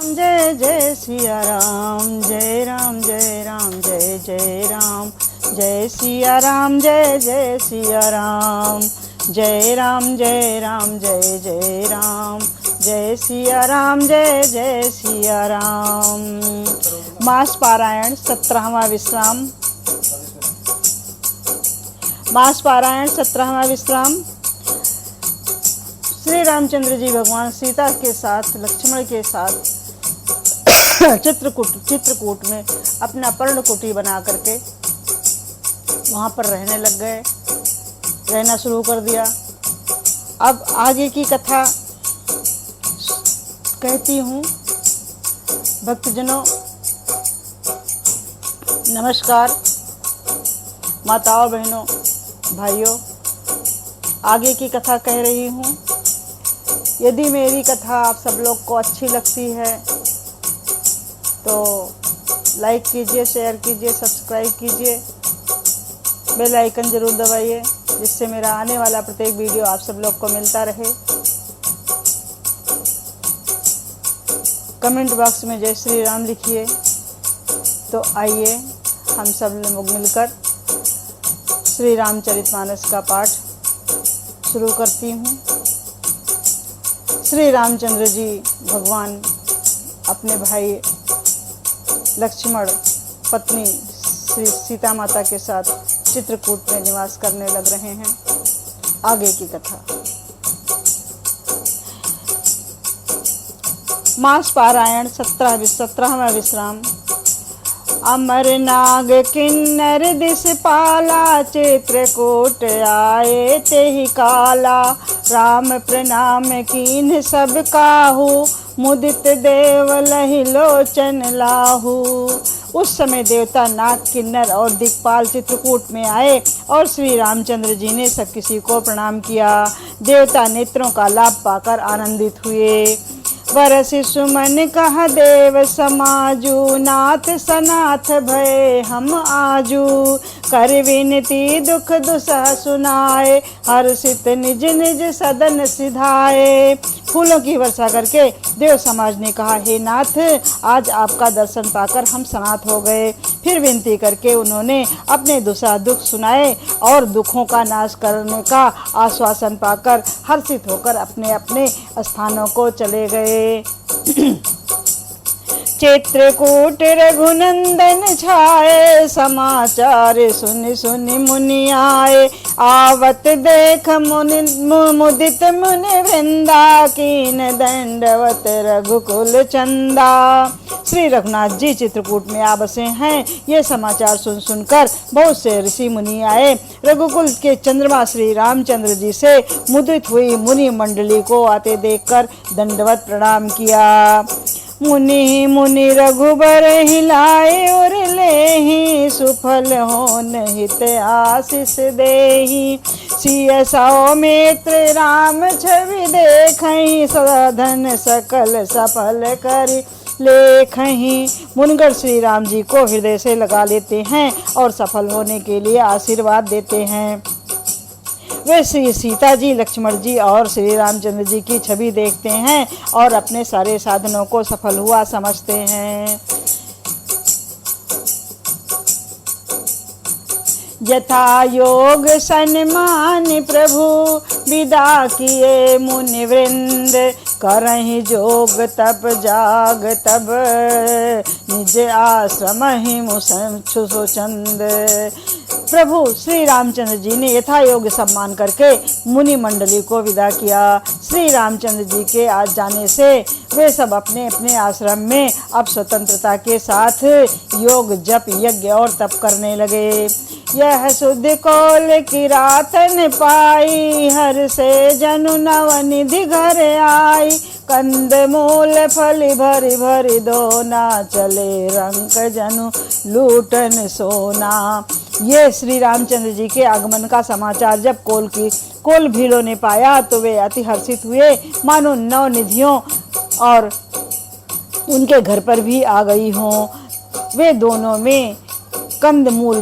जय जय सिया राम, जय राम जय राम, जय जय राम, जय सिया राम, जय जय सिया राम, जय राम जय राम, जय जय राम, जय सिया राम, जय जय सिया राम। मास पारायण 17वां विश्राम। मास पारायण 17वां विश्राम। श्री रामचंद्र जी भगवान सीता के साथ, लक्ष्मण के साथ चित्रकूट में अपना पर्ण कुटी बना करके वहाँ पर रहने लग गए, रहना शुरू कर दिया। अब आगे की कथा कहती हूँ। भक्तजनों नमस्कार, माताओं बहनों भाइयों, आगे की कथा कह रही हूँ। यदि मेरी कथा आप सब लोग को अच्छी लगती है तो लाइक कीजिए, शेयर कीजिए, सब्सक्राइब कीजिए, बेल आइकन जरूर दबाइए, जिससे मेरा आने वाला प्रत्येक वीडियो आप सब लोग को मिलता रहे। कमेंट बॉक्स में जय श्री राम लिखिए। तो आइए हम सब लोग मिलकर श्री रामचरितमानस का पाठ शुरू करती हूँ। श्री रामचंद्र जी भगवान अपने भाई लक्ष्मण, पत्नी श्री सीता माता के साथ चित्रकूट में निवास करने लग रहे हैं। आगे की कथा। मास पारायण 17वां विश्राम। अमर नाग किन्नर दिस पाला, चित्रकूट आए तेहि काला। राम प्रणाम कीन्ह सब काहू, मुदित देव लहि लोचन लाहू। उस समय देवता नाग, किन्नर और दिक्पाल चित्रकूट में आए और श्री रामचंद्र जी ने सब किसी को प्रणाम किया। देवता नेत्रों का लाभ पाकर आनंदित हुए। वरसि सुमन कह देव समाजू, नाथ सनाथ भय हम आजू। कर विनती दुख दुसह सुनाए, हर्षित निज निज सदन सिधाए। फूलों की वर्षा करके देव समाज ने कहा, हे नाथ, आज आपका दर्शन पाकर हम सनाथ हो गए। फिर विनती करके उन्होंने अपने दुसह दुख सुनाए और दुखों का नाश करने का आश्वासन पाकर हर्षित होकर अपने अपने स्थानों को चले गए। चित्रकूट रघुनंदन छाए, समाचार सुनि सुनि मुनि आए। आवत देख मुनि मुदित मुनि वृंदा, कीन दंडवत रघुकुल चंदा। श्री रघुनाथ जी चित्रकूट में आ बसे हैं। ये समाचार सुन सुनकर बहुत से ऋषि मुनि आए। रघुकुल के चंद्रमा श्री रामचंद्र जी से मुदित हुई मुनि मंडली को आते देखकर दंडवत प्रणाम किया। मुनि मुनि रघुबर हिलाए, और लेहि सुफल होन हित आशीष देहि। सिय सौमित्र राम छवि देखहि, साधन सकल सफल करि लेखहि। मुनिगण श्री राम जी को हृदय से लगा लेते हैं और सफल होने के लिए आशीर्वाद देते हैं। वे श्री सीता जी, लक्ष्मण जी और श्री रामचंद्र जी की छवि देखते हैं और अपने सारे साधनों को सफल हुआ समझते हैं। यथा योग सन्मान प्रभु, विदा किए मुनि वृंद। करहि जोग तप जाग तब, निज आश्रम ही मुसु चंद। प्रभु श्री रामचंद्र जी ने यथा योग सम्मान करके मुनि मंडली को विदा किया। श्री रामचंद्र जी के आज जाने से वे सब अपने अपने आश्रम में अब स्वतंत्रता के साथ योग, जप, यज्ञ और तप करने लगे। यह शुद्ध कौल की रातन पाई, हर से जनु नवनिधि घर आई। कंद मूल फली भरी भरी दोना, चले रंक जनु लूटन सोना। ये श्री रामचंद्र जी के आगमन का समाचार जब कोल भीलों ने पाया तो वे अति हर्षित हुए, मानो नौ निधियों और उनके घर पर भी आ गई हों। वे दोनों में कंदमूल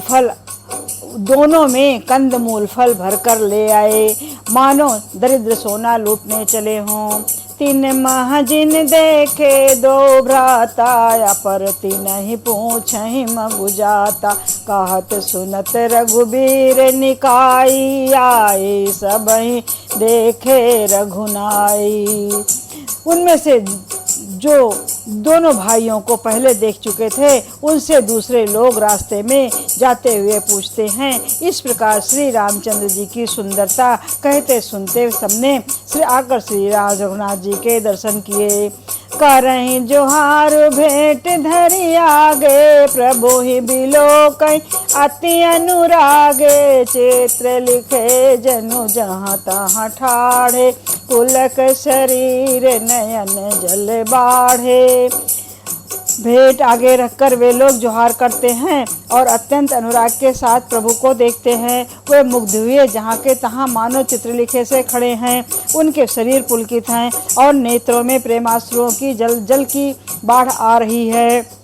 फल भरकर ले आए, मानो दरिद्र सोना लूटने चले हों। तीन महाजिन देखे दो भ्राता, अपर तीनहि पूछहि मगु जाता। कहत सुनत रघुबीर निकाई, आए सबहि देखे रघुनाई। उनमें से जो दोनों भाइयों को पहले देख चुके थे, उनसे दूसरे लोग रास्ते में जाते हुए पूछते हैं। इस प्रकार श्री रामचंद्र जी की सुंदरता कहते सुनते सबने आकर श्री रघुनाथ जी के दर्शन किए। करहि जोहार भेंट धरि आगे, प्रभु ही बिलोकै अति अनुरागे। चित्र लिखे जनु जहाँ तहाँ ठाढ़े, पुलक शरीर नयन जल बाढ़े। भेंट आगे रखकर वे लोग जोहार करते हैं और अत्यंत अनुराग के साथ प्रभु को देखते हैं। वे मुग्ध हुए जहाँ के तहाँ मानो चित्रलिखे से खड़े हैं। उनके शरीर पुलकित हैं और नेत्रों में प्रेमाश्रुओं की जल की बाढ़ आ रही है।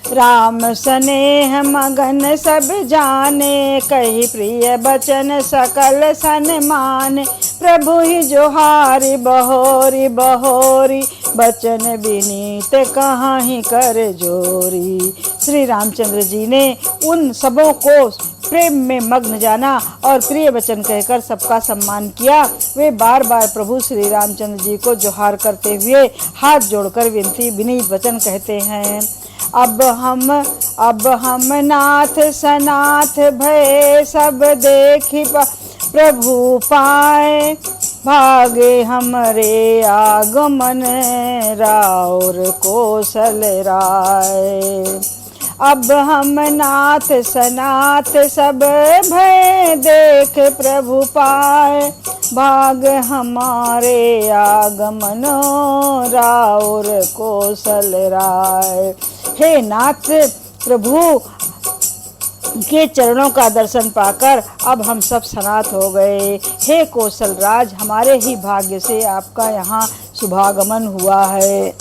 राम स्नेह मगन सब जाने, कही प्रिय बचन सकल सन्मान। प्रभु ही जोहारी बहोरी बहोरी, बचन विनीत कहाँ ही कर जोरी। श्री रामचंद्र जी ने उन सबों को प्रेम में मग्न जाना और प्रिय वचन कहकर सबका सम्मान किया। वे बार बार प्रभु श्री रामचंद्र जी को जोहार करते हुए हाथ जोड़कर विनीत वचन कहते हैं। अब हम नाथ सनाथ भय, सब देखी प्रभु पाए। भागे हमरे आगमन, राउर कौशल राय। अब हम नाथ सनाथ सब भय, देख प्रभु पाए। भाग हमारे आगमनो, राउर कौशल राय। हे नाथ, प्रभु के चरणों का दर्शन पाकर अब हम सब सनाथ हो गए। हे कौशल राज, हमारे ही भाग्य से आपका यहाँ शुभागमन हुआ है।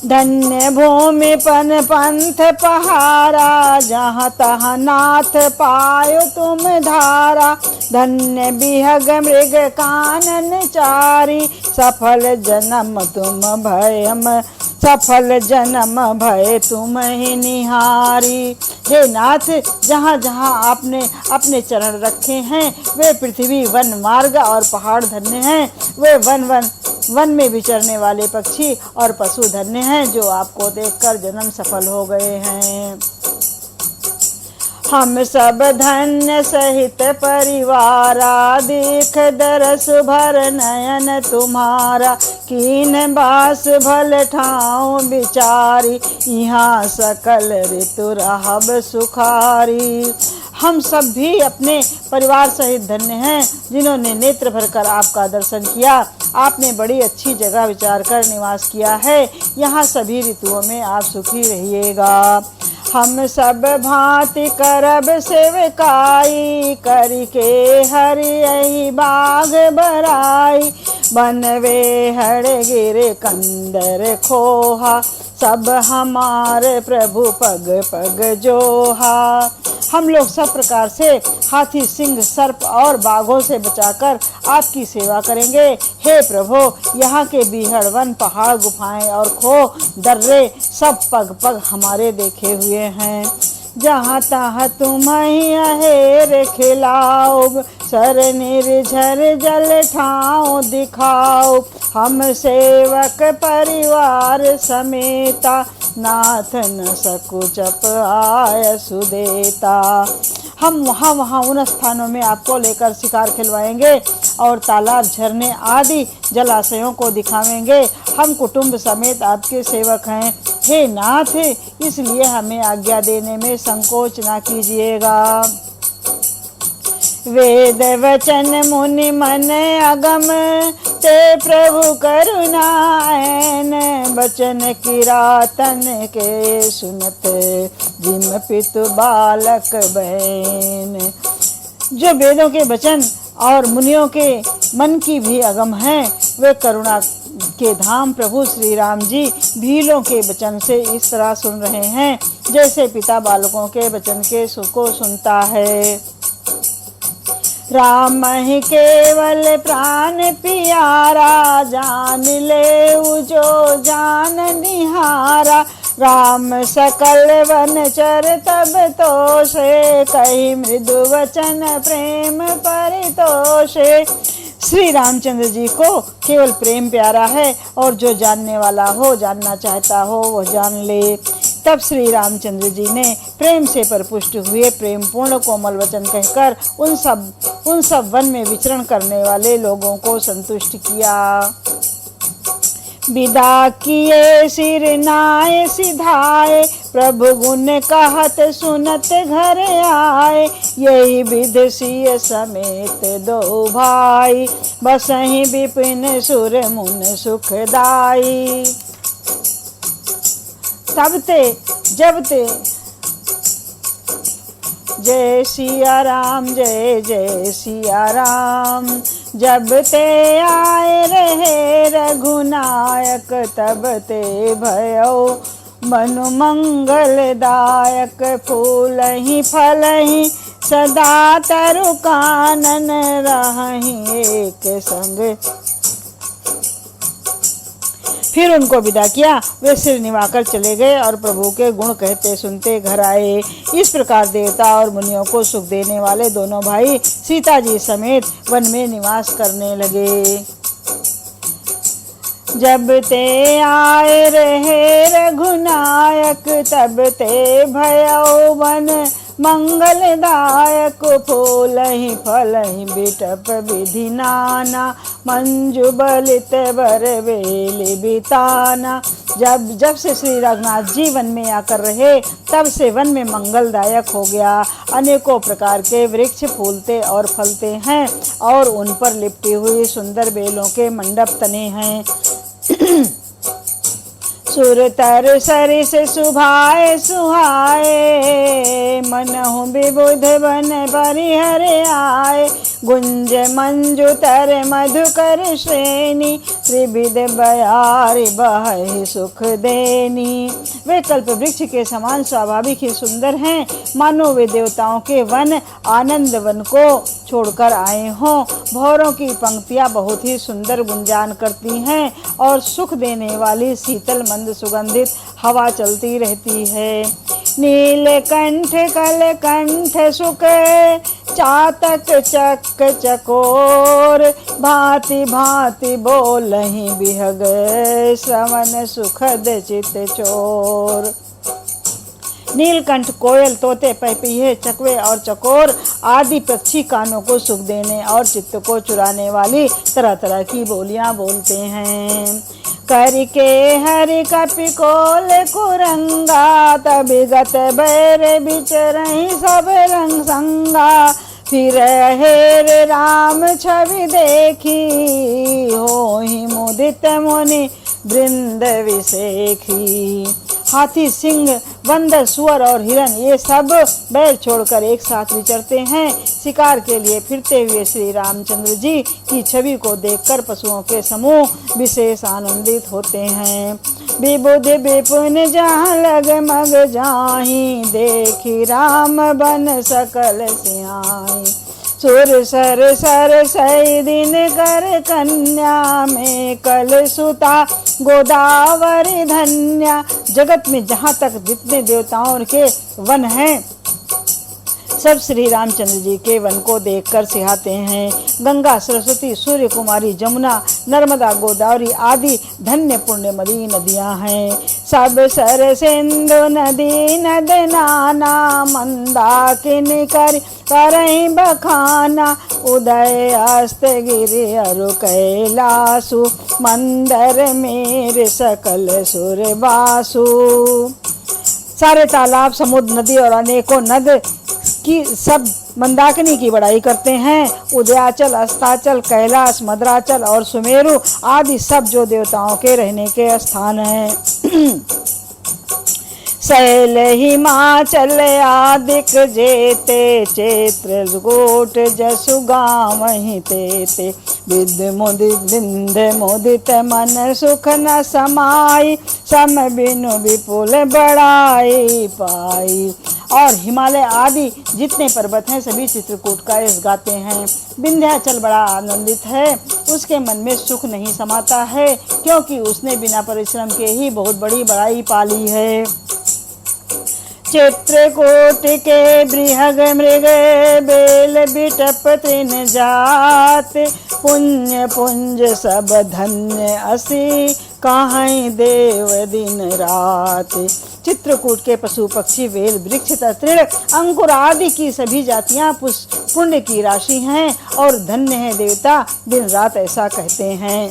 धन्य भूमि पन पंथ पहारा, जहाँ तहाँ नाथ पायो तुम धारा। धन्य बिहग मृग कानन चारी, सफल जन्म तुम भयम सफल जन्म भय तुम ही निहारी। हे नाथ, जहाँ जहाँ आपने अपने चरण रखे हैं वे पृथ्वी वन मार्ग और पहाड़ धन्य हैं। वे वन में विचरने वाले पक्षी और पशु धन्य हैं जो आपको देखकर जन्म सफल हो गए हैं। हम सब धन्य सहित परिवारा, देख दरस भर नयन तुम्हारा। कीन बास भल ठाव विचारी, यहाँ सकल ऋतु रहब सुखारी। हम सब भी अपने परिवार सहित धन्य हैं जिन्होंने नेत्र भरकर आपका दर्शन किया। आपने बड़ी अच्छी जगह विचार कर निवास किया है। यहाँ सभी ऋतुओं में आप सुखी रहिएगा। हम सब भांति करब सेवकाई, करके हरि बाग बराई। बनवे हड़ गिर कंदर खोहा, सब हमारे प्रभु पग पग जोहा। हम लोग सब प्रकार से हाथी, सिंह, सर्प और बाघों से बचाकर आपकी सेवा करेंगे। हे प्रभु, यहाँ के बीहड़, वन, पहाड़, गुफाएं और खो दर्रे सब पग पग हमारे देखे हुए हैं। जहाँ तहाँ तुम्हें अहेर खिलाओ, सर निर्झर जल ठाओ दिखाओ। हम सेवक परिवार समेता, नाथ न सकुचप आय सुदेता। हम वहाँ उन स्थानों में आपको लेकर शिकार खिलवाएंगे और तालाब, झरने आदि जलाशयों को दिखावेंगे। हम कुटुंब समेत आपके सेवक हैं। हे नाथ, इसलिए हमें आज्ञा देने में संकोच ना कीजिएगा। वेद वचन मुनि मन अगम, ते प्रभु करुणायन। बचन किरातन के सुनत, जिम पितु बालक बहन। जो वेदों के वचन और मुनियों के मन की भी अगम हैं, वे करुणा के धाम प्रभु श्री राम जी भीलों के वचन से इस तरह सुन रहे हैं जैसे पिता बालकों के वचन के सुख को सुनता है। राम ही केवल प्राण प्यारा, जान ले जो जान निहारा। राम सकल वनचर तब तोषे, कही मृदु वचन प्रेम परितोषे। श्री रामचंद्र जी को केवल प्रेम प्यारा है, और जो जानने वाला हो, जानना चाहता हो, वो जान ले। तब श्री रामचंद्र जी ने प्रेम से परिपुष्ट हुए प्रेम पूर्ण कोमल वचन कहकर उन सब वन में विचरण करने वाले लोगों को संतुष्ट किया। विदा किए सिर नाय सिधाए, प्रभु गुण कहत सुनत घर आए। यही विध सिय समेत दो भाई, बसहि विपिन सुर मुन सुखदाई। तब ते जब ते जय सिया राम, जय जय सिया राम। जब ते आए रहे रघुनायक, तब ते भयो मनु मंगलदायक। फूल ही फल ही सदा तरु कानन, रहहि एक संग। फिर उनको विदा किया, वे सिर निभाकर चले गए और प्रभु के गुण कहते सुनते घर आए। इस प्रकार देवता और मुनियों को सुख देने वाले दोनों भाई सीता जी समेत वन में निवास करने लगे। जब ते आए रहे रघुनायक, तब ते भयो मन मंगलदायक। फूल ही फल ही बिटप विधि नाना, मंजु बलित बर बेली बिताना। जब से श्री रघुनाथ जी वन में आकर रहे, तब से वन में मंगलदायक हो गया। अनेकों प्रकार के वृक्ष फूलते और फलते हैं, और उन पर लिपटी हुई सुंदर बेलों के मंडप तने हैं। सुरतर सरिस सुभाए सुहाए, मनहु विबुध बन परिहर आए। गुंज मंजु तर मधुकर श्रेणी, त्रिविध बयारी बहहि सुख देनी। वे कल्प वृक्ष के समान स्वाभाविक ही सुंदर हैं, मानो वे देवताओं के वन आनंद वन को छोड़कर आए हों। भौरों की पंक्तियां बहुत ही सुंदर गुंजान करती हैं, और सुख देने वाली शीतल मंद सुगंधित हवा चलती रहती है। नीलकंठ कलकंठ सुख, चातक चक चकोर। भांति भांति बोलहि बिहग, श्रवण सुखद चित चोर। नीलकंठ, कोयल, तोते, पहपीहे, चकवे और चकोर आदि पक्षी कानों को सुख देने और चित्त को चुराने वाली तरह तरह की बोलियां बोलते हैं। करके हरि कपिकोल कुरंगा, तभी गत बैर बिचरहि सब रंग संगा। फिर हेर राम छवि देखी, होहि मुदित मुनि वृंद विसेखी। हाथी, सिंह, बंदर, सुअर और हिरन ये सब बैर छोड़कर एक साथ विचरते हैं। शिकार के लिए फिरते हुए श्री रामचंद्र जी की छवि को देखकर पशुओं के समूह विशेष आनंदित होते हैं। विबुध विपुन जहाँ लग मग जाहि, देखी राम बन सकल सिहाई। सुर सर सर सई दिन कर कन्या, में कल सुता गोदावरी धन्या। जगत में जहाँ तक जितने देवताओं के वन हैं, सब श्री रामचंद्र जी के वन को देखकर सिहाते हैं। गंगा, सरस्वती, सूर्य कुमारी, जमुना, नर्मदा, गोदावरी आदि धन्य पुण्यमयी नदियां हैं। सब सर सिंधु नदी नद नाना, मंदाकिनी करहि बखाना। उदय अस्त गिरि अरु कैलासु, मंदर मेरे सकल सुर बासु। सारे तालाब, समुद्र, नदी और अनेकों नद की सब मंदाकिनी की बड़ाई करते हैं। उदयाचल, अस्ताचल, कैलाश, मद्राचल और सुमेरु आदि सब जो देवताओं के रहने के स्थान हैं। शैल हिमाचल आदिक जेते, चैत्र गोट जसु गावहि तेते। विंध मुदित मन सुख न समाई, सम बिनु विपुल बड़ाई पाई। और हिमालय आदि जितने पर्वत हैं सभी चित्रकूट का यश गाते हैं। विंध्याचल बड़ा आनंदित है, उसके मन में सुख नहीं समाता है, क्योंकि उसने बिना परिश्रम के ही बहुत बड़ी बड़ाई पाली है। चित्रकूट के बृहग मृग बेल बिटप तृण जात, पुण्य पुंज सब धन्य असी, काहै देव दिन रात। चित्रकूट के पशु पक्षी बेल वृक्ष तृण अंकुर आदि की सभी जातियां पुण्य की राशि हैं और धन्य है देवता दिन रात, ऐसा कहते हैं।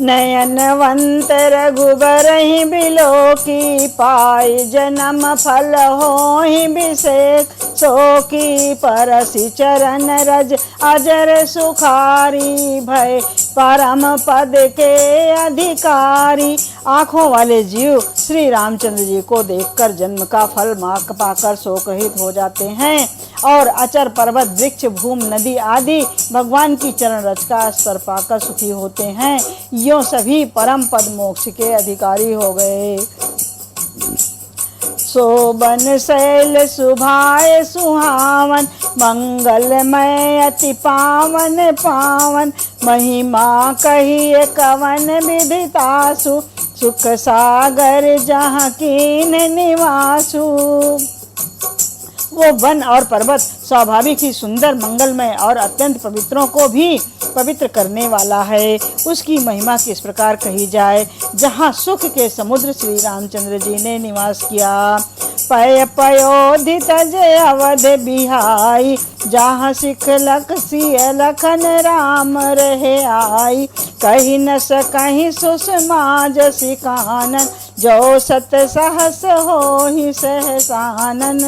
नयनवंत रघुबर ही बिलो की पाई, जन्म फल हो ही विषेक सो की परसि चरण रज, अजर सुखारी भय परम पद के अधिकारी। आँखों वाले जीव श्री रामचंद्र जी को देखकर जन्म का फल मार्ग पाकर शोकहित हो जाते हैं और अचर पर्वत वृक्ष भूम नदी आदि भगवान की चरण रज का स्पर्श पाकर सुखी होते हैं। यो सभी परम पद मोक्ष के अधिकारी हो गए। शोभन शैल सुभाए सुहावन, मंगलमय अति पावन पावन, महिमा कहिए कवन विदितासु, सुख सागर जहाँ कीन निवासु। वो वन और पर्वत स्वाभाविक ही सुंदर, मंगलमय और अत्यंत पवित्रों को भी पवित्र करने वाला है। उसकी महिमा किस प्रकार कही जाए। जहाँ सुख के समुद्र श्री रामचंद्र जी ने निवास किया। पय पयोधित जय अवध बिहाई, जहाँ सिख लख सिय लखन राम रहे आई, कहीं न सकहीं सुषमा जसि कानन, जो सत सहस हो ही सहसानन।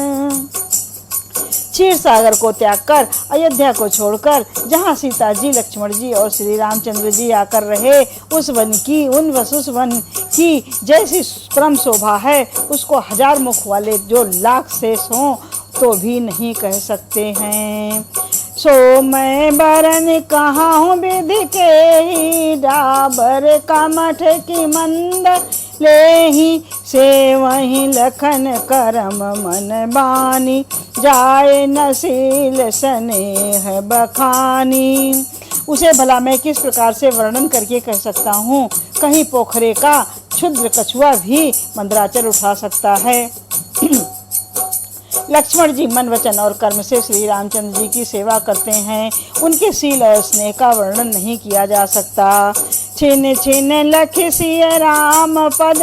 क्षीर सागर को त्याग कर अयोध्या को छोड़कर जहाँ सीता जी, लक्ष्मण जी और श्री रामचंद्र जी आकर रहे, उस वन की जैसी परम शोभा है, उसको हजार मुख वाले जो लाख शेष हों तो भी नहीं कह सकते हैं। सो मैं बरन कहाँ हूँ विधि के ही, डाबर का मठ की मंद ले ही, से वहीं लखन करम मन बानी, जाए नसील स्नेह बखानी। उसे भला मैं किस प्रकार से वर्णन करके कह सकता हूँ। कहीं पोखरे का क्षुद्र कछुआ भी मंदराचल उठा सकता है। लक्ष्मण जी मन वचन और कर्म से श्री रामचंद्र जी की सेवा करते हैं। उनके शील और स्नेह का वर्णन नहीं किया जा सकता। छिन छिन लख सिय राम पद,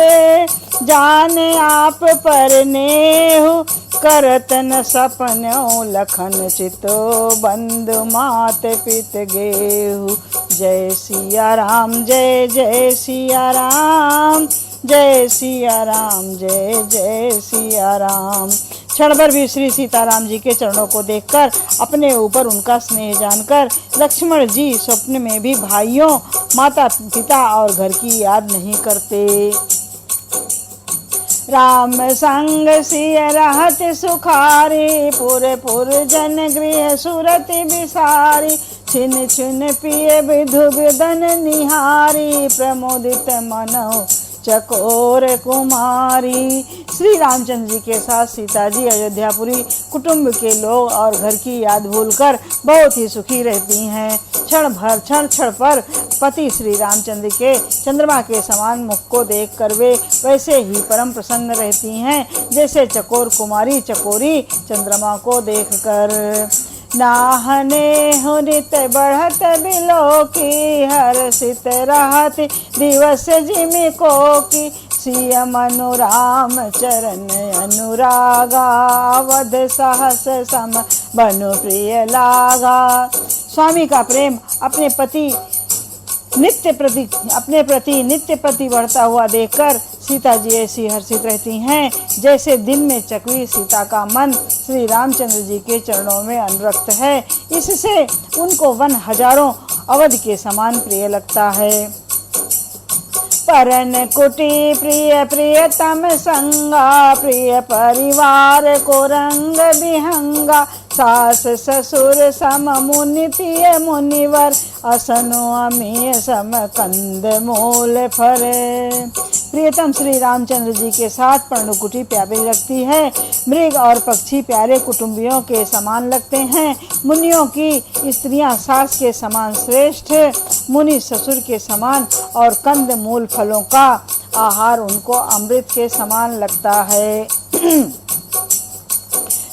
जाने आप पर नेहु, करत न सपनो लखन चितो, बंद मात पित गेहु। जय सिया राम जय जय सिया राम, जय सिया राम जय जय सिया राम। क्षण भर भी श्री सीताराम जी के चरणों को देखकर अपने ऊपर उनका स्नेह जानकर लक्ष्मण जी स्वप्न में भी भाइयों, माता पिता और घर की याद नहीं करते। राम संग सिय रहत सुखारी, पुर पुर जन गृह सुरति बिसारी, छिन छिन पिय विधु विदन निहारी, प्रमोदित मनो चकोर कुमारी। श्री रामचंद्र जी के साथ सीता जी अयोध्यापुरी कुटुंब के लोग और घर की याद भूलकर बहुत ही सुखी रहती हैं। क्षण क्षण पर पति श्री रामचंद्र के चंद्रमा के समान मुख को देखकर वे वैसे ही परम प्रसन्न रहती हैं जैसे चकोर कुमारी चकोरी चंद्रमा को देखकर। नाहने हुनित बढ़त बिलो की, हर्षित रहत दिवस जिमि को की, सिय मनु राम चरण अनुरागा, वध सहस सम बनु प्रिय लागा। स्वामी का प्रेम अपने प्रति नित्य प्रति बढ़ता हुआ देखकर सीता जी ऐसी हर्षित रहती हैं जैसे दिन में चकवी सीता का मन श्री रामचंद्र जी के चरणों में अनुरक्त है। इससे उनको वन हजारों अवध के समान प्रिय लगता है। परन कुटी प्रिय प्रियतम संगा, प्रिय परिवार को रंग बिहंगा, सास ससुर सम मुनि प्रिय मुनिवर, असनो अमीय सम कंद मूल फरे। प्रियतम श्री रामचंद्र जी के साथ पर्णकुटी प्यारी लगती है। मृग और पक्षी प्यारे कुटुंबियों के समान लगते हैं। मुनियों की स्त्रियां सास के समान श्रेष्ठ, मुनि ससुर के समान, और कंद मूल फलों का आहार उनको अमृत के समान लगता है।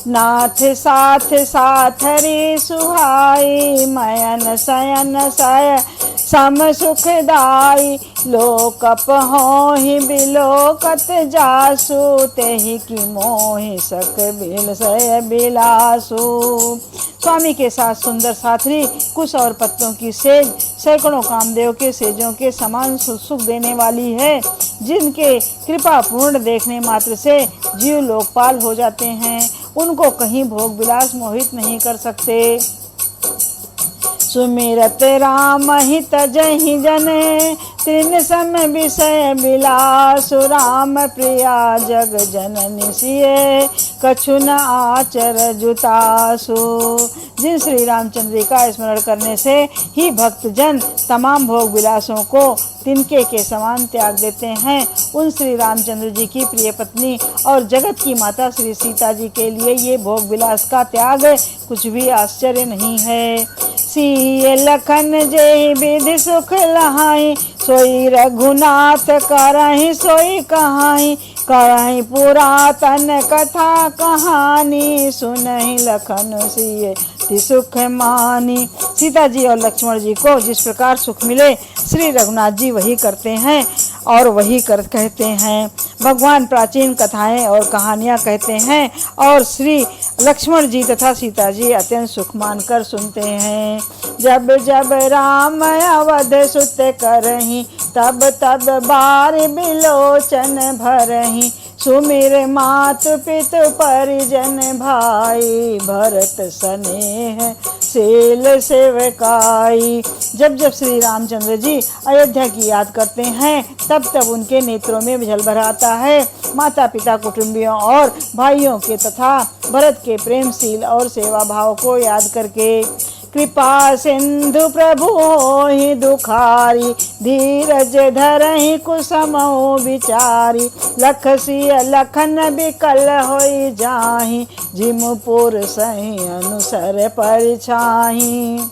नाथ साथ साथ रे सुहाई, मयन शयन सय सम सुखदाई, लोकप होहि बिलोकत जासु, तेहि की मोहि सक बिल सय बिलासु। स्वामी के साथ सुंदर साथरी कुश और पत्तों की सेज सैकड़ों कामदेव के सेजों के समान सुख देने वाली है, जिनके कृपा पूर्ण देखने मात्र से जीव लोकपाल हो जाते हैं। उनको कहीं भोग विलास मोहित नहीं कर सकते। सुमिरत राम हित जहि जने, तीन सम विषय बिलासु, राम प्रिया जग जननी सिए, कछु न आचर जुतासु। जिन श्री रामचंद्र का स्मरण करने से ही भक्त जन तमाम भोग विलासों को तिनके के समान त्याग देते हैं, उन श्री रामचंद्र जी की प्रिय पत्नी और जगत की माता श्री सीता जी के लिए ये भोग विलास का त्याग कुछ भी आश्चर्य नहीं है। सिय लखन जय विधि सुख लहाई, सोई रघुनाथ करहि सोई कहाई, करहि पुरातन कथा कहानी, सुनहि लखन सिय सुख मानी। सीता जी और लक्ष्मण जी को जिस प्रकार सुख मिले श्री रघुनाथ जी वही करते हैं और वही कहते हैं। भगवान प्राचीन कथाएं और कहानियां कहते हैं और श्री लक्ष्मण जी तथा सीता जी अत्यंत सुख मानकर सुनते हैं। जब जब राम अवध सुत करहि, तब तब बार बिलोचन भरहि, सुमिर मात पितु परिजन भाई, भरत स्नेह सेल सेवकाई। जब जब श्री रामचंद्र जी अयोध्या की याद करते हैं तब तब उनके नेत्रों में जल भर आता है। माता पिता कुटुंबियों और भाइयों के तथा भरत के प्रेमशील और सेवा भाव को याद करके, कृपा सिंधु प्रभु होहि दुखारी, धीरज धरहि कुसमो विचारी, लख सिय लखन बिकल होई जाहि, जिमुपुर सहि अनुसर परिछाहि।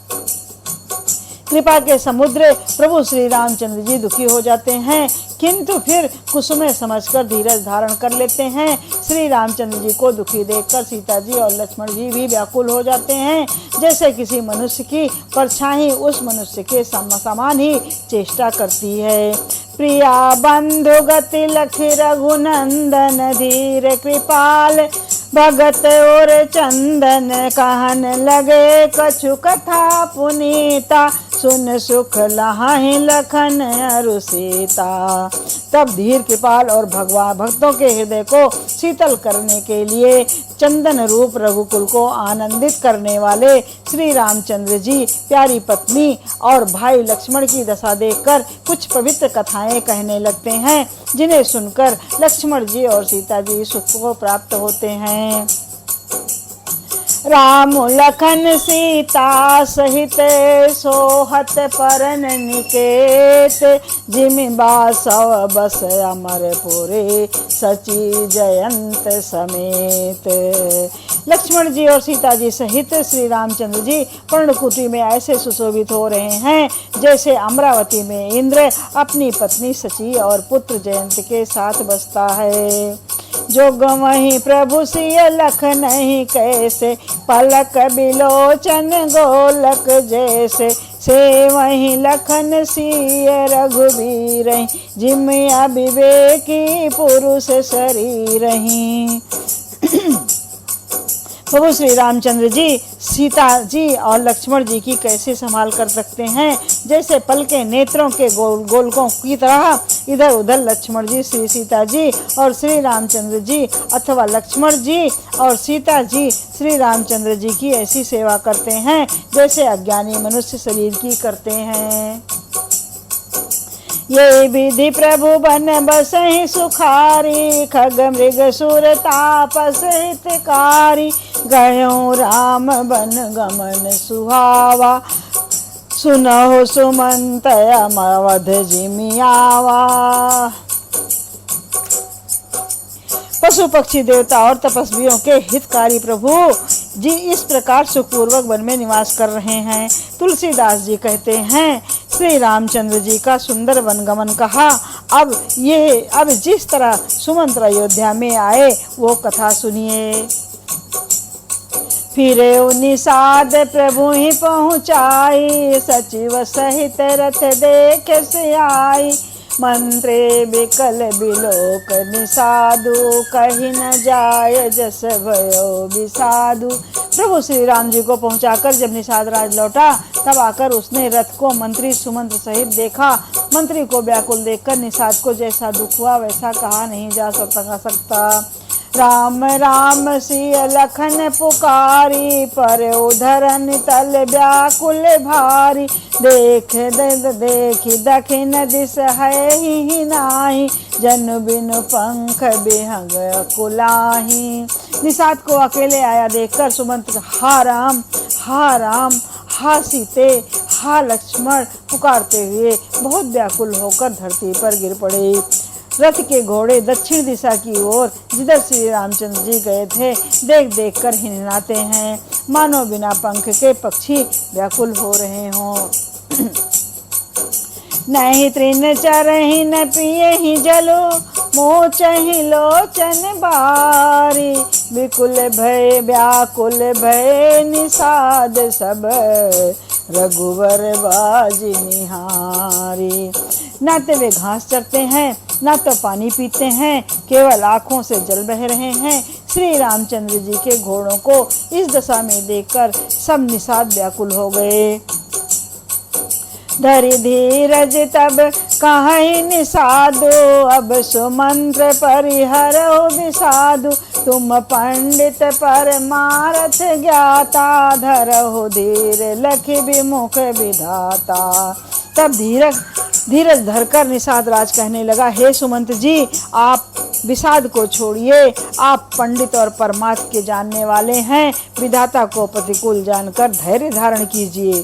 कृपा के समुद्र प्रभु श्री रामचंद्र जी दुखी हो जाते हैं, किंतु फिर कुसुमे समझकर धीरज धारण कर लेते हैं। श्री रामचंद्र जी को दुखी देखकर सीता जी और लक्ष्मण जी भी व्याकुल हो जाते हैं। जैसे किसी मनुष्य की परछाई उस मनुष्य के समान ही चेष्टा करती है। प्रिया बंधु गति लखि रघुनंदन, धीर कृपाल भगत और चंदन, कहन लगे कछु कथा पुनीता, सुन सुख लहाहि लखन अरु सीता। तब धीर कृपाल और भक्तों के हृदय को शीतल करने के लिए चंदन रूप रघुकुल को आनंदित करने वाले श्री रामचंद्र जी प्यारी पत्नी और भाई लक्ष्मण की दशा देखकर कुछ पवित्र कथाएं कहने लगते हैं, जिन्हें सुनकर लक्ष्मण जी और सीता जी सुख को प्राप्त होते हैं। राम लखन सीता सहित सोहत परन निकेत, जिमि बासव बस अमरपुरे सची जयंत समेत। लक्ष्मण जी और सीता जी सहित श्री रामचंद्र जी पर्णकुटी में ऐसे सुशोभित हो रहे हैं जैसे अमरावती में इंद्र अपनी पत्नी सची और पुत्र जयंत के साथ बसता है। जो गवहि प्रभु सिय लख नहीं कैसे, पलक बिलोचन गोलक जैसे, से वही लखन सिय रघुबीर, जिम अविवेकी पुरुष शरीर। प्रभु श्री रामचंद्र जी सीता जी और लक्ष्मण जी की कैसे संभाल कर सकते हैं, जैसे पल के नेत्रों के गोलकों की तरह इधर उधर लक्ष्मण जी श्री सीता जी और श्री रामचंद्र जी अथवा लक्ष्मण जी और सीता जी श्री रामचंद्र जी की ऐसी सेवा करते हैं जैसे अज्ञानी मनुष्य शरीर की करते हैं। ये विधि प्रभु बन बसहि सुखारी, खग मृग सुर तापस हितकारी, गयो राम बन गमन सुहावा, सुनहो सुमंत अमवध जिमि आवा। पशु पक्षी देवता और तपस्वियों के हितकारी प्रभु जी इस प्रकार सुखपूर्वक वन में निवास कर रहे हैं। तुलसीदास जी कहते हैं, श्री रामचंद्र जी का सुंदर वनगमन कहा। अब जिस तरह सुमंत्र अयोध्या में आए वो कथा सुनिए। फिरे निषाद प्रभु ही पहुँचाई, सचिव सहित रथ देख से आई। मंत्रे बिकल बिलोक निषादु, कहीं न जाय जस भयो विषादु। प्रभु श्री राम जी को पहुंचाकर जब निषाद राज लौटा तब आकर उसने रथ को मंत्री सुमंत्र सहित देखा। मंत्री को व्याकुल देखकर निषाद को जैसा दुख हुआ वैसा कहा नहीं जा सकता। राम राम सिय लखन पुकारी, पर उधरन तल व्याकुल भारी। देख देखी दखिन दिस है ही नाही, जन बिनु पंख बिहंग कुलाही। निषाद को अकेले आया देखकर सुमंत्र हा राम हा सीते हा लक्ष्मण पुकारते हुए बहुत व्याकुल होकर धरती पर गिर पड़े। रथ के घोड़े दक्षिण दिशा की ओर जिधर श्री रामचंद्र जी गए थे देख देख कर हिनहिनाते हैं, मानो बिना पंख के पक्षी व्याकुल हो रहे हों। नहीं तृण चरहि न पिए ही जलो, मोह चहि लोचन बारी। विकुल भय व्याकुल भय निषाद सब, रघुवर बाजी निहारी। न तो वे घास चरते हैं न तो पानी पीते हैं, केवल आंखों से जल बह रहे हैं। श्री रामचंद्र जी के घोड़ों को इस दशा में देखकर सब निषाद व्याकुल हो गए। धरि धीरज तब कहीं निषादु, अब सुमंत्र परिहरो विषादु। तुम पंडित परमार्थ ज्ञाता, धरहु धीर लखि विमुख विधाता। तब धीरज धरकर निषाद राज कहने लगा, हे सुमंत जी, आप विषाद को छोड़िए। आप पंडित और परमार्थ के जानने वाले हैं, विधाता को प्रतिकूल जानकर धैर्य धारण कीजिए।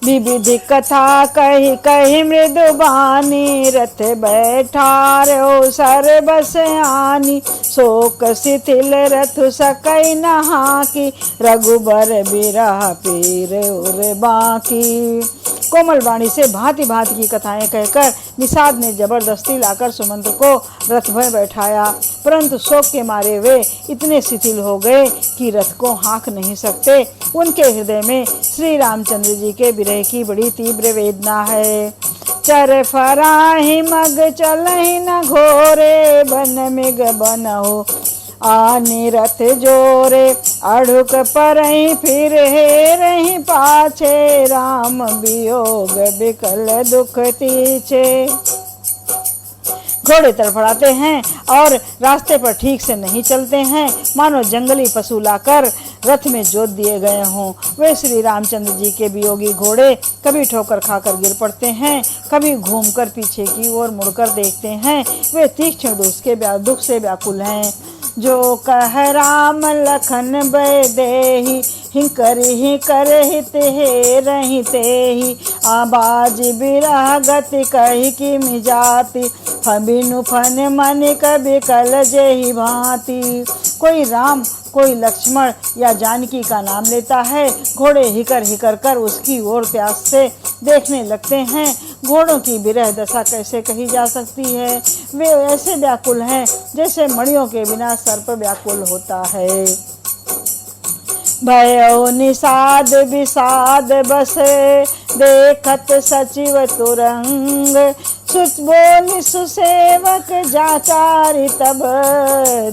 विविधि कथा कही कही मृदु बानी, रथ बैठारो सर बस आनी। शोक शिथिल रथ सकई नहा की, रघुबर बिरह पीर उर बाकी। कोमल वाणी से भांति भांति की कथाएं कहकर निषाद ने जबरदस्ती लाकर सुमंत्र को रथ में बैठाया, परंतु शोक के मारे वे इतने शिथिल हो गए कि रथ को हाँक नहीं सकते। उनके हृदय में श्री रामचंद्र जी के विरह की बड़ी तीव्र वेदना है। चर फराहि मग चलहि न घोरे, बन मिग बनहु आनि रथ जोरे। अड़ुक परहि फिर हे रही पाछे, राम वियोग बिकल दुख तीछे। घोड़े तड़फड़ाते हैं और रास्ते पर ठीक से नहीं चलते हैं, मानो जंगली पशु लाकर रथ में जोत दिए गए हों। वे श्री रामचंद्र जी के वियोगी घोड़े कभी ठोकर खाकर गिर पड़ते हैं, कभी घूमकर पीछे की ओर मुड़कर देखते हैं। वे तीक्ष्ण दुख से व्याकुल हैं। जो कह राम लखन भय देहि, हिकर हित हे रही तेहि। आबाज बिरह गति कही की मिजाति, फबिनु फन मन कभी कल जेहि भांति। कोई राम कोई लक्ष्मण या जानकी का नाम लेता है, घोड़े हिकर कर उसकी ओर प्यास से देखने लगते हैं। घोड़ों की विरह दशा कैसे कही जा सकती है। वे ऐसे व्याकुल हैं जैसे मणियों के बिना सर्प व्याकुल होता है। भयो निषाद विषाद बसे, देखत सचिव तुरंग। बोल सुसेवक जाचारि, तब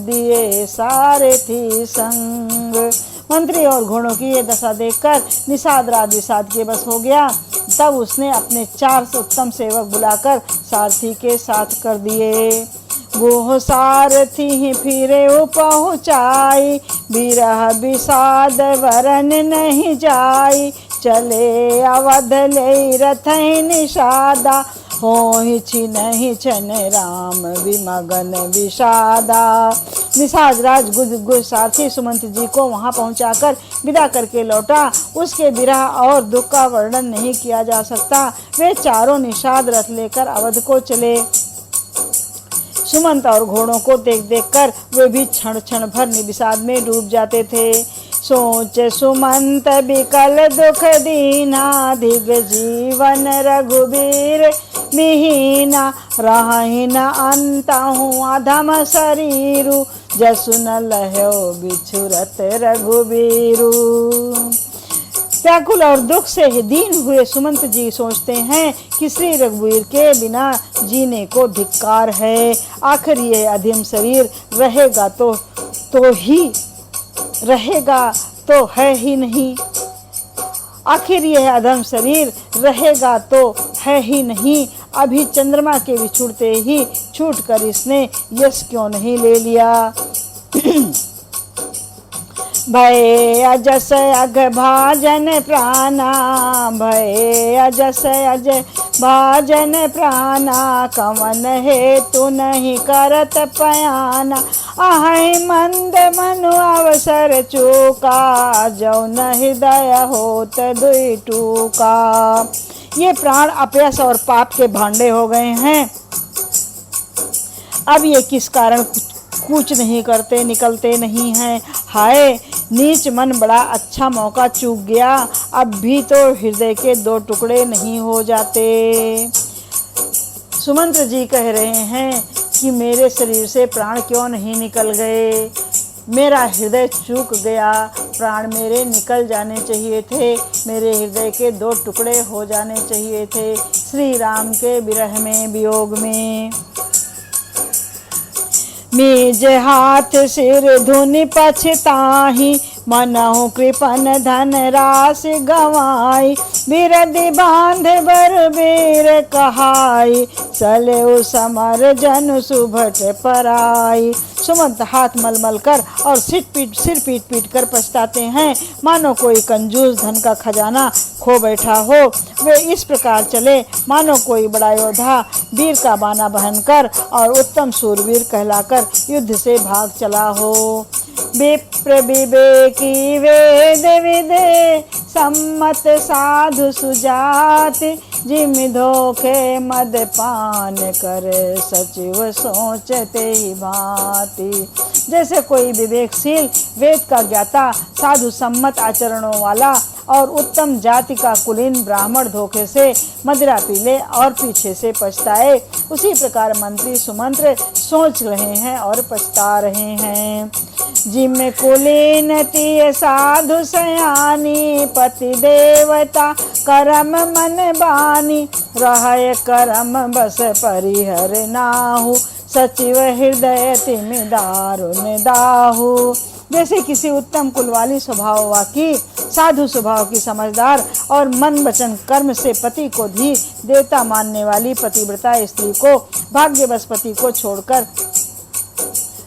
दिए सारथी संग। मंत्री और घोड़ों की ये दशा देखकर निषाद राज विषाद के बस हो गया। तब उसने अपने 4 उत्तम सेवक बुलाकर सारथी के साथ कर दिए। गोह सारथी फिरे पहुँचाई, बिरह विषाद वरन नहीं जाई। चले अवध ले रथ निषादा, होहि छिनहि छन राम विमगन विषादा। निषाद राज गुद सारथी सुमंत जी को वहां पहुंचाकर विदा करके लौटा। उसके विरह और दुख का वर्णन नहीं किया जा सकता। वे चारों निषाद रथ लेकर अवध को चले। सुमंत और घोड़ों को देख देख कर वे भी क्षण क्षण भर विषाद में डूब जाते थे। सोच सुमंत बिकल दुख दीना, दिग जीवन रघुबीर मिहीना, रहि न अंतहु अधम शरीरु, जसु न लह्यो बिछुरत रघुबीरु। व्याकुल और दुख से दीन हुए सुमंत जी सोचते हैं कि श्री रघुवीर के बिना जीने को धिक्कार है। आखिर ये अधम शरीर रहेगा तो ही रहेगा तो है ही नहीं, आखिर यह अधम शरीर रहेगा तो है ही नहीं। अभी चंद्रमा के बिछुड़ते ही छूटकर इसने यश क्यों नहीं ले लिया। भय अजस अघ भाजन प्राणा, भय अजस अज भाजन प्राणा, कवन हेतु नहीं करत पयाना, आहै मंद मनु अवसर चूका, जौन हृदय होत दुई टूका। ये प्राण अपयश और पाप के भांडे हो गए हैं। अब ये किस कारण कूच नहीं करते, निकलते नहीं हैं। हाय नीच मन, बड़ा अच्छा मौका चूक गया। अब भी तो हृदय के दो टुकड़े नहीं हो जाते। सुमंत जी कह रहे हैं कि मेरे शरीर से प्राण क्यों नहीं निकल गए, मेरा हृदय चूक गया, प्राण मेरे निकल जाने चाहिए थे, मेरे हृदय के दो टुकड़े हो जाने चाहिए थे श्री राम के विरह में, वियोग में। मीज हाथ सिर धुनि पछताही, मनहु कृपन धन रास गवाई, बिरदि बांध बर बेर कहाई, चले समर जन सुभट पराई। सुमंत हाथ मलमल कर और सिर पीट पीट कर पछताते हैं, मानो कोई कंजूस धन का खजाना खो बैठा हो। वे इस प्रकार चले मानो कोई बड़ा योद्धा वीर का बाना बहन कर और उत्तम सूरवीर कहलाकर युद्ध से भाग चला हो। विप्र विवेकी वेद विदे, सम्मत साधु सुजाति, जिम धोखे मद पान कर, सचिव सोचते ही भांति। जैसे कोई विवेकशील वेद का ज्ञाता, साधु सम्मत आचरणों वाला और उत्तम जाति का कुलीन ब्राह्मण धोखे से मदिरा पी ले और पीछे से पछताए, उसी प्रकार मंत्री सुमंत्र सोच रहे हैं और पछता रहे हैं। जिम कुलीन तिय साधु सयानी, पति देवता करम मन बानी, रहय करम बस परिहर नाहु, सचिव हृदय तिमि दारुण दाहु। जैसे किसी उत्तम कुलवाली स्वभाव की, साधु स्वभाव की, समझदार और मन वचन कर्म से पति को भी देवता मानने वाली पतिव्रता स्त्री को भाग्यवश पति को छोड़कर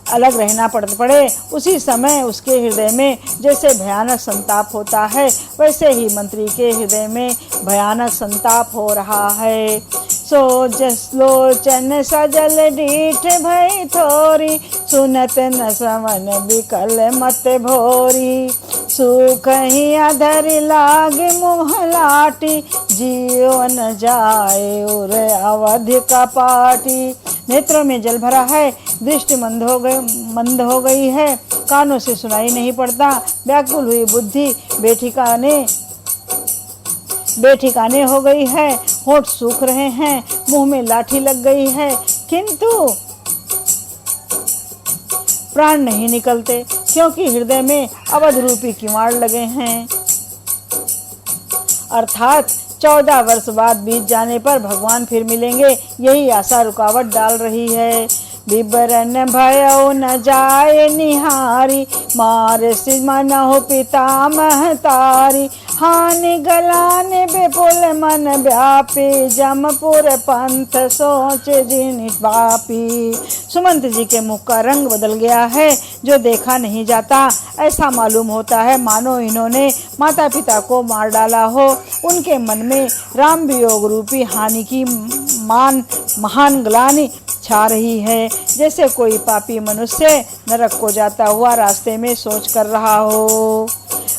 अलग रहना पड़े, उसी समय उसके हृदय में जैसे भयानक संताप होता है, वैसे ही मंत्री के हृदय में भयानक संताप हो रहा है। सोजस लोचन सजल डीठ भई थोरी, सुनत न श्रवण विकल मत भोरी, सुख ही अधर लागे मुँह लाटी, जियो न जाए उर अवधि का पाटी। नेत्रों में जल भरा है, दृष्टि मंद हो गई है, कानों से सुनाई नहीं पड़ता, व्याकुल हुई बुद्धि बेठिकाने हो गई है, होठ सूख रहे हैं, मुंह में लाठी लग गई है, किंतु प्राण नहीं निकलते, क्योंकि हृदय में अवध रूपी किवाड़ लगे हैं। अर्थात 14 वर्ष बाद बीत जाने पर भगवान फिर मिलेंगे, यही आशा रुकावट डाल रही है। विवरण भयो न जाए निहारी, मार मनहु पिता महतारी, हानि गलाने बेपुल मन व्यापी, जमपुर पंथ सोच जिन पापी। सुमंत जी के मुख का रंग बदल गया है, जो देखा नहीं जाता। ऐसा मालूम होता है मानो इन्होंने माता पिता को मार डाला हो। उनके मन में राम वियोग रूपी हानि की महान ग्लानि छा रही है, जैसे कोई पापी मनुष्य नरक को जाता हुआ रास्ते में सोच कर रहा हो।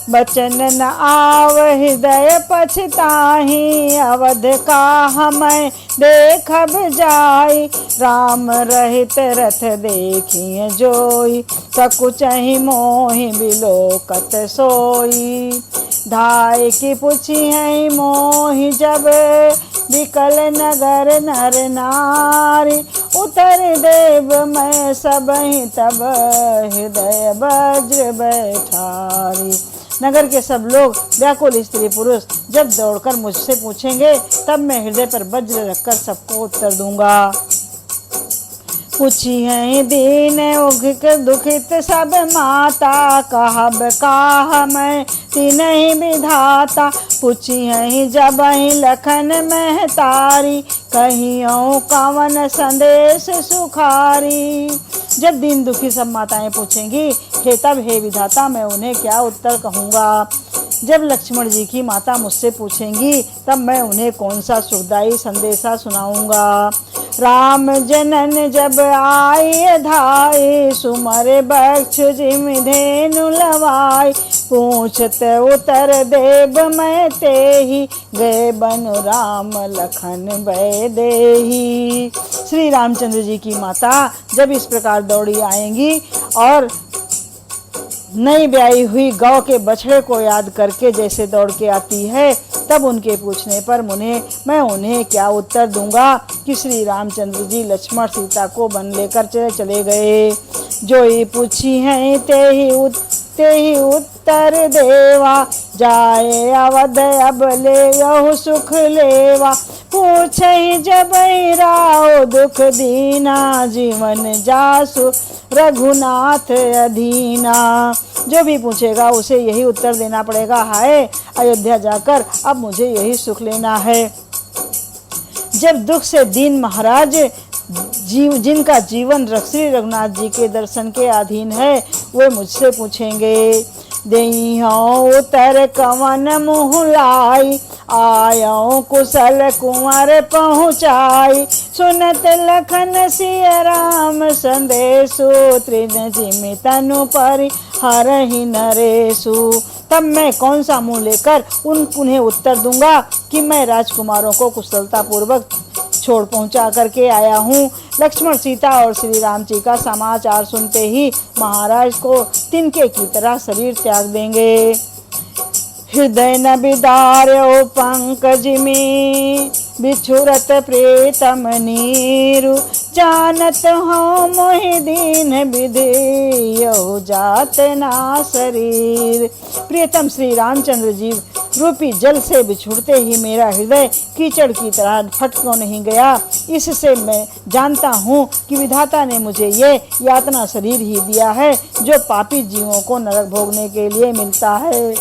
बचन न आव हृदय पछताहि, अवध का हमें देखब जाई, राम रहित रथ देखिए जोई, सकुचहि मोहि बिलोकत सोई। धाय की पूछी है मोहि जब, विकल नगर नर नारी, उतर देव मैं सबहि तब, हृदय वज्र बैठारी। नगर के सब लोग व्याकुल स्त्री पुरुष जब दौड़कर मुझसे पूछेंगे, तब मैं हृदय पर वज्र रखकर सबको उत्तर दूंगा। पूछी है दीन उघिक दुखित सब माता, कहब काह मैं तिन्हि विधाता, पूछी है जब लखन महतारी, कहियो कवन संदेश सुखारी। जब दीन दुखी सब माताएं पूछेंगी, हे तब हे विधाता मैं उन्हें क्या उत्तर कहूँगा। जब लक्ष्मण जी की माता मुझसे पूछेंगी, तब मैं उन्हें कौन सा सुखदायी संदेशा सुनाऊंगा। राम जनन जब आए धाय, सुमर बक्ष जिम धेनु लवाई, पूछत उत्तर देव मैं तेहि, गए बनु राम लखन भय देहि। श्री रामचंद्र जी की माता जब इस प्रकार दौड़ी आएंगी और नई ब्याई हुई गौ के बछड़े को याद करके जैसे दौड़ के आती है, तब उनके पूछने पर मैं उन्हें क्या उत्तर दूंगा कि श्री रामचंद्र जी लक्ष्मण सीता को वन लेकर चले गए। जो ही पूछी है ते ही उत्तर देवा, जाए अवध अब ले यहु सुख लेवा, पूछे जब राव दुख दीना, जीवन जासु रघुनाथ अधीना। जो भी पूछेगा उसे यही उत्तर देना पड़ेगा, हाय अयोध्या जाकर अब मुझे यही सुख लेना है। जब दुख से दीन महाराज जिनका जीवन श्री रघुनाथ जी के दर्शन के अधीन है, वे मुझसे पूछेंगे, देहि उत्तर कवन मुँह लाई, आयो कुशल कुंवर पहुँचाई, सुनत लखन सिय राम संदेशु, तृण जिमि तनु परि हरहि नरेशु। तब मैं कौन सा मुंह लेकर उन्हें उत्तर दूंगा कि मैं राजकुमारों को कुशलता पूर्वक छोड़ पहुंचा करके आया हूँ। लक्ष्मण सीता और श्री राम जी का समाचार सुनते ही महाराज को तिनके की तरह शरीर त्याग देंगे। हृदय न बिदार्यो पंकज में, बिछुरत प्रीतम नीरु, जानत हो मोहि दीन विधि, यो जात ना शरीर। प्रियतम श्री रामचंद्र जी रूपी जल से बिछुड़ते ही मेरा हृदय कीचड़ की तरह फट क्यों नहीं गया, इससे मैं जानता हूँ कि विधाता ने मुझे ये यातना शरीर ही दिया है जो पापी जीवों को नरक भोगने के लिए मिलता है।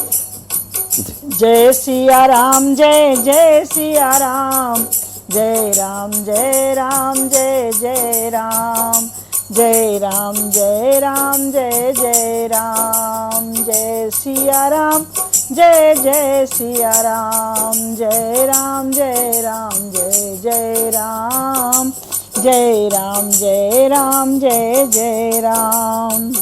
जय सिया राम जय जय सिया राम, जय राम जय राम जय जय राम, जय राम जय राम जय जय राम, जय सिया राम जय जय सिया राम, जय राम जय राम जय जय राम, जय राम जय राम जय जय राम,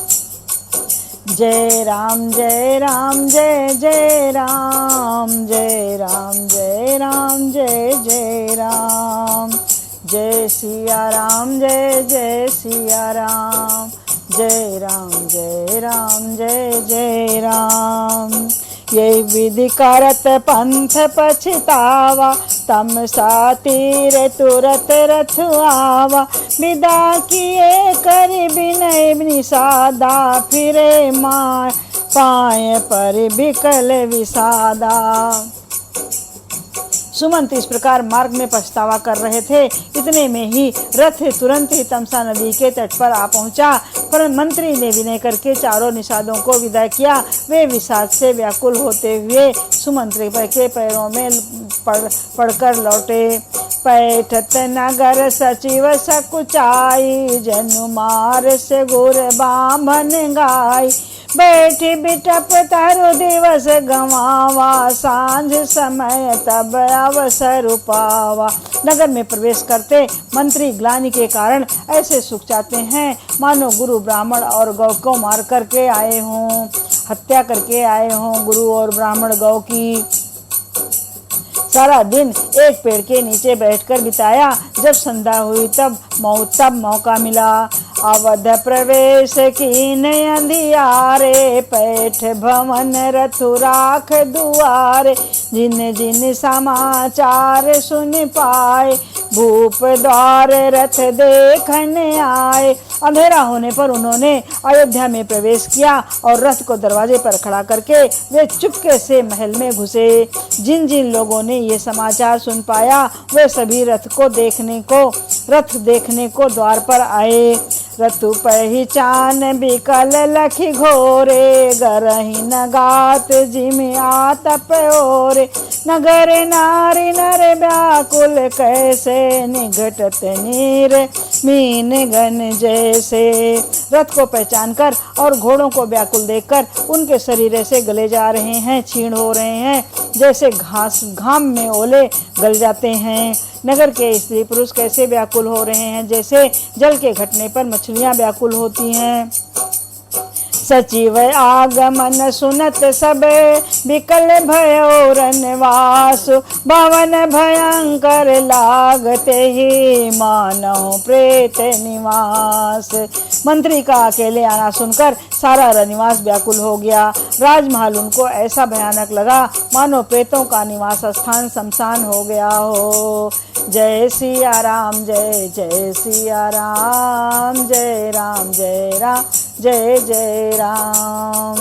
जय राम जय राम जय जय राम, जय राम जय राम जय जय राम, जय सिया राम जय जय सिया राम, जय राम जय राम जय जय राम। ये विधि करत पंथ पछतावा, तम सा तीर तुरत रथ आवा, विदा किए कर बिनय निषादा, फिरे माय पाए पर बिकल विषादा। सुमंत इस प्रकार मार्ग में पछतावा कर रहे थे, इतने में ही रथ तुरंत ही तमसा नदी के तट पर आ पहुंचा। पर मंत्री ने विनय करके चारों निषादों को विदा किया। वे विषाद से व्याकुल होते हुए सुमंत्री के पैरों में पड़कर लौटे। पैठत नगर सचिव सकुचाई, जनु मार से गुर बामन गाय, बैठी बिटप तारो दिवस गवावा, सांझ समय तब अवसर पावा। नगर में प्रवेश करते मंत्री ग्लानि के कारण ऐसे सुख चाहते हैं मानो गुरु ब्राह्मण और गौ को मार करके आए हों। हत्या करके आए हों गुरु और ब्राह्मण गौ की। सारा दिन एक पेड़ के नीचे बैठकर बिताया। जब संध्या हुई तब मौका मिला। अवध प्रवेश कीन अंधियारे, पैठ भवन रथु राख दुआरे। जिन जिन समाचार सुन पाए, भूप द्वार रथ देखने आए। अंधेरा होने पर उन्होंने अयोध्या में प्रवेश किया और रथ को दरवाजे पर खड़ा करके वे चुपके से महल में घुसे। जिन जिन लोगों ने ये समाचार सुन पाया, वे सभी रथ देखने को द्वार पर आए। रतु पहचान बिकल लखी घोरे, गरही न गात जिम आतप ओरे। नगर नारी नर व्याकुल कैसे, निघटत नीर मीन गन जैसे। रथ को पहचान कर और घोड़ों को व्याकुल देखकर उनके शरीर से गले जा रहे हैं, क्षीण हो रहे हैं, जैसे घाम में ओले गल जाते हैं। नगर के स्त्री पुरुष कैसे व्याकुल हो रहे हैं, जैसे जल के घटने पर मछलियां व्याकुल होती हैं। सचिव आगमन सुनत सब, विकल भयो रनवास। भवन भयंकर लागते ही, मानव प्रेत निवास। मंत्री का अकेले आना सुनकर सारा रनिवास व्याकुल हो गया। राजमहल उनको ऐसा भयानक लगा मानो प्रेतों का निवास स्थान शमशान हो गया हो। जय सिया राम, जय जय सिया राम, जय राम जय राम, जय जय राम।